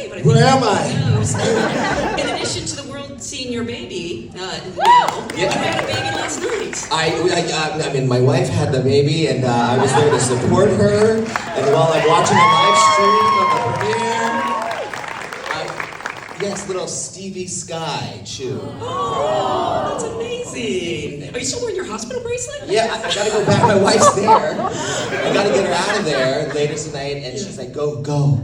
say, but I think Where am I? In addition to the world seeing your baby, now, Yeah. you had a baby last night. I mean, my wife had the baby, and I was there to support her. And while I'm watching a live stream of the premiere, yes, little Stevie Sky Chew. Oh, that's amazing. Are you still wearing your hospital bracelet? Yeah, I gotta go back. My wife's there. I gotta get her out of there later tonight, and she's like, go, go.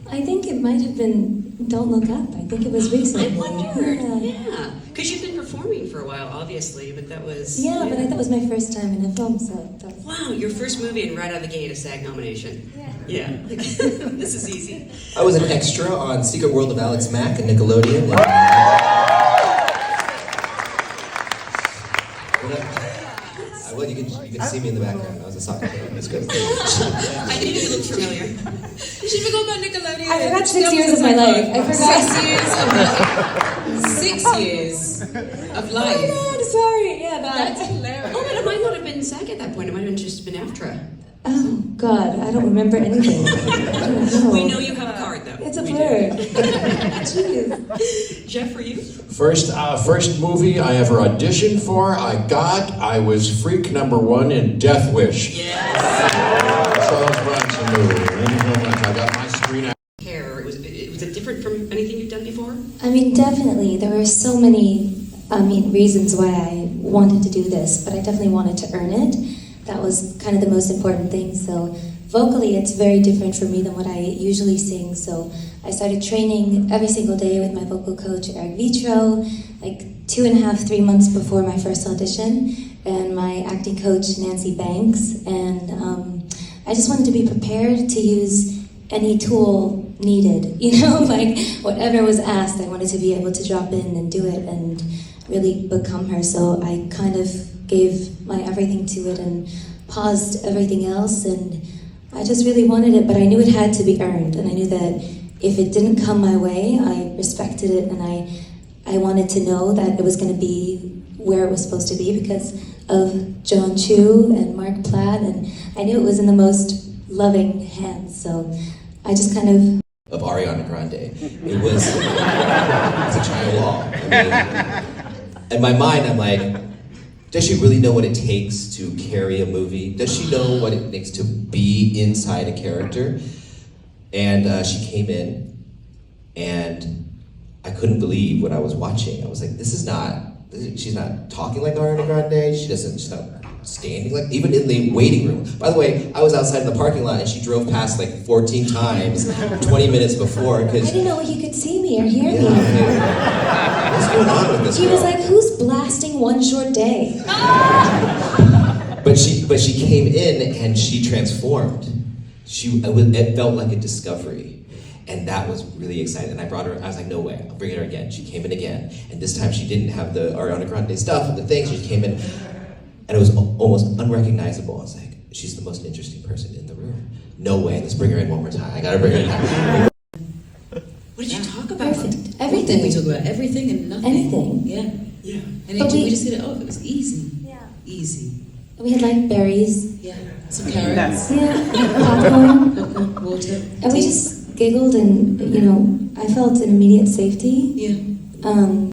I think it might have been Don't Look Up. I think it was recently. I wondered. Yeah. Because you've been performing for a while, obviously, but that was... Yeah, but I thought it was my first time in a film, so... That's... Wow, your first movie and right out of the gate a SAG nomination. Yeah. This is easy. I was an extra on Secret World of Alex Mack and Nickelodeon. Well, you can see me in the background. I was a soccer player. That's good. I knew you looked familiar. She forgot about Nickelodeon. I forgot 6 years of my life. I forgot 6 years of life. 6 years of life. Oh my God, sorry. Yeah, That's hilarious. Oh, but it might not have been SAG at that point. It might have just been AFTRA. Oh God, I don't remember anything. I don't know. We know you have a card, though. It's a blur. Jeez. Jeff, for you? First movie I ever auditioned for, I was freak number 1 in Death Wish. Yes. Charles Bronson movie. I got my screen out. Was it different from anything you've done before? I mean, definitely. There were so many, reasons why I wanted to do this, but I definitely wanted to earn it. That was kind of the most important thing. So vocally, it's very different for me than what I usually sing. So I started training every single day with my vocal coach, Eric Vitro, like 2.5, 3 months before my first audition, and my acting coach, Nancy Banks. And I just wanted to be prepared to use any tool needed, like whatever was asked, I wanted to be able to drop in and do it and really become her. So I kind of gave my everything to it and paused everything else, and I just really wanted it, but I knew it had to be earned, and I knew that if it didn't come my way, I respected it, and I wanted to know that it was going to be where it was supposed to be because of Jon Chu and Mark Platt, and I knew it was in the most loving hands, so I just kind of Ariana Grande. It was it's a China wall. I mean, in my mind, I'm like, does she really know what it takes to carry a movie? Does she know what it takes to be inside a character? And she came in, and I couldn't believe what I was watching. I was like, she's not talking like Ariana Grande. She's not standing like, even in the waiting room. By the way, I was outside in the parking lot, and she drove past like 14 times, 20 minutes before. I didn't know he could see me or hear me. What's going on with this He girl? was like, who's blasting One Short Day? But she came in and she transformed. It felt like a discovery, and that was really exciting. And I brought her. I was like, no way, I'm bringing her again. She came in again, and this time she didn't have the Ariana Grande stuff and the things. She came in, and it was almost unrecognizable. I was like, she's the most interesting person in the room. No way, let's bring her in one more time. I gotta bring her in. What did you talk about? Perfect. Everything. We talk about everything and nothing. Anything. Yeah. Yeah. And But we just hit it off. It was easy. Yeah. Easy. We had like berries. Yeah. Some carrots. Yeah. Popcorn. Popcorn, water. And we just giggled and, I felt an immediate safety. Yeah.